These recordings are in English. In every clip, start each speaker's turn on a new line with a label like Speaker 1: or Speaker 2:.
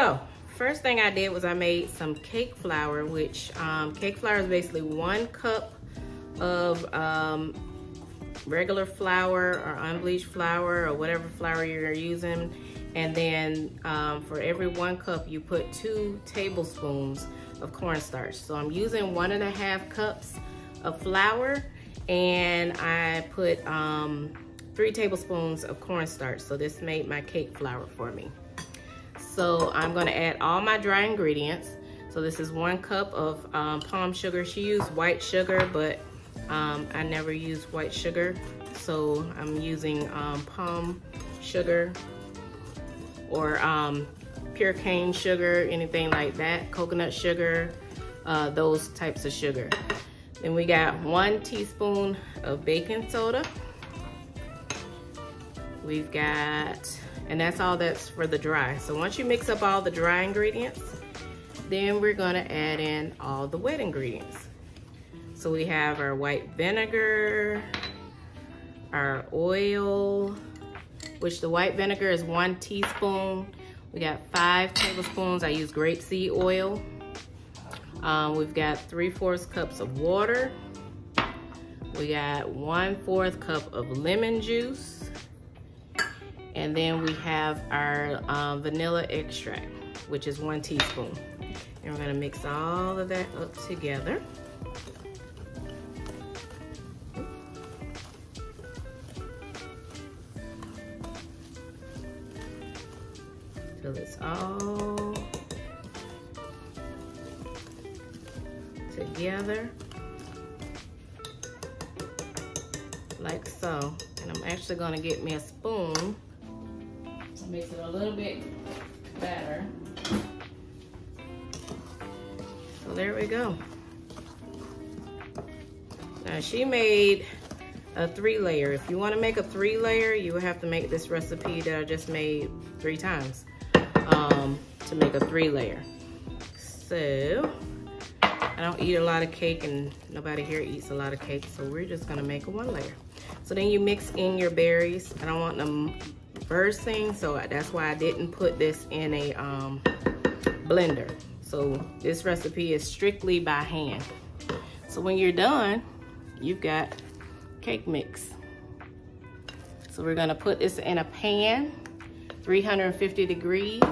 Speaker 1: So first thing I did was I made some cake flour, which cake flour is basically 1 cup of regular flour or unbleached flour or whatever flour you're using. And then for every 1 cup, you put 2 tablespoons of cornstarch. So I'm using 1.5 cups of flour, and I put 3 tablespoons of cornstarch. So this made my cake flour for me. So I'm gonna add all my dry ingredients. So this is 1 cup of palm sugar. She used white sugar, but I never use white sugar. So I'm using palm sugar or pure cane sugar, anything like that, coconut sugar, those types of sugar. Then we got 1 teaspoon of baking soda. We've got, and that's all that's for the dry. So once you mix up all the dry ingredients, then we're gonna add in all the wet ingredients. So we have our white vinegar, our oil, which the white vinegar is 1 teaspoon. We got 5 tablespoons. I use grapeseed oil. We've got 3/4 cups of water. We got 1/4 cup of lemon juice. And then we have our vanilla extract, which is 1 teaspoon. And we're gonna mix all of that up together. Till it's all together, like so. And I'm actually gonna get me a spoon. Makes it a little bit better. So there we go. Now she made a 3-layer. If you want to make a 3-layer, you would have to make this recipe that I just made 3 times to make a 3-layer. So I don't eat a lot of cake, and nobody here eats a lot of cake, so we're just gonna make a 1-layer. So then you mix in your berries. I don't want them bursting, so that's why I didn't put this in a blender. So this recipe is strictly by hand. So when you're done, you've got cake mix. So we're gonna put this in a pan, 350 degrees,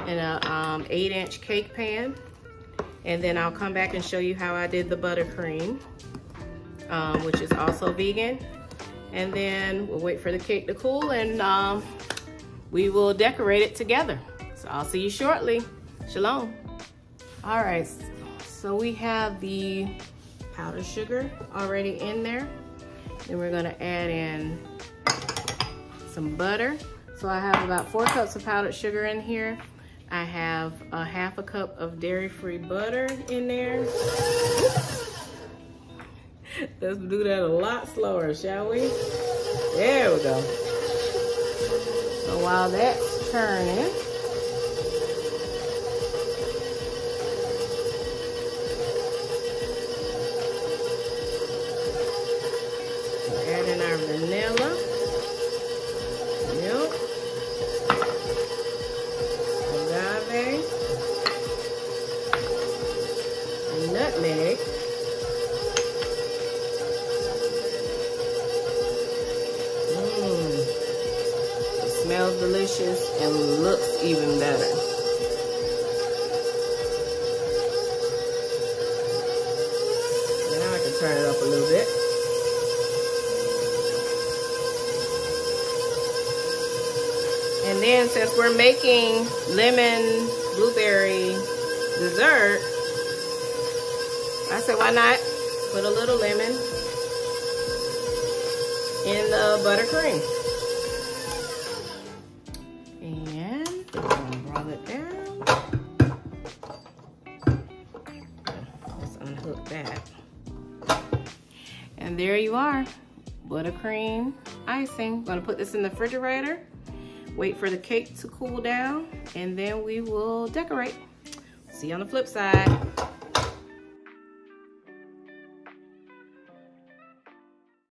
Speaker 1: in a 8-inch cake pan. And then I'll come back and show you how I did the buttercream, which is also vegan. And then we'll wait for the cake to cool, and we will decorate it together. So I'll see you shortly. Shalom. All right, so we have the powdered sugar already in there. Then we're gonna add in some butter. So I have about 4 cups of powdered sugar in here. I have 1/2 cup of dairy-free butter in there. Let's do that a lot slower, shall we? There we go. So while that's turning, we'll add in our vanilla, milk, agave, and nutmeg. Smells delicious and looks even better. Now I can turn it up a little bit. And then since we're making lemon blueberry dessert, I said why not put a little lemon in the buttercream. And there you are, buttercream icing. I'm gonna put this in the refrigerator, wait for the cake to cool down, and then we will decorate. See you on the flip side.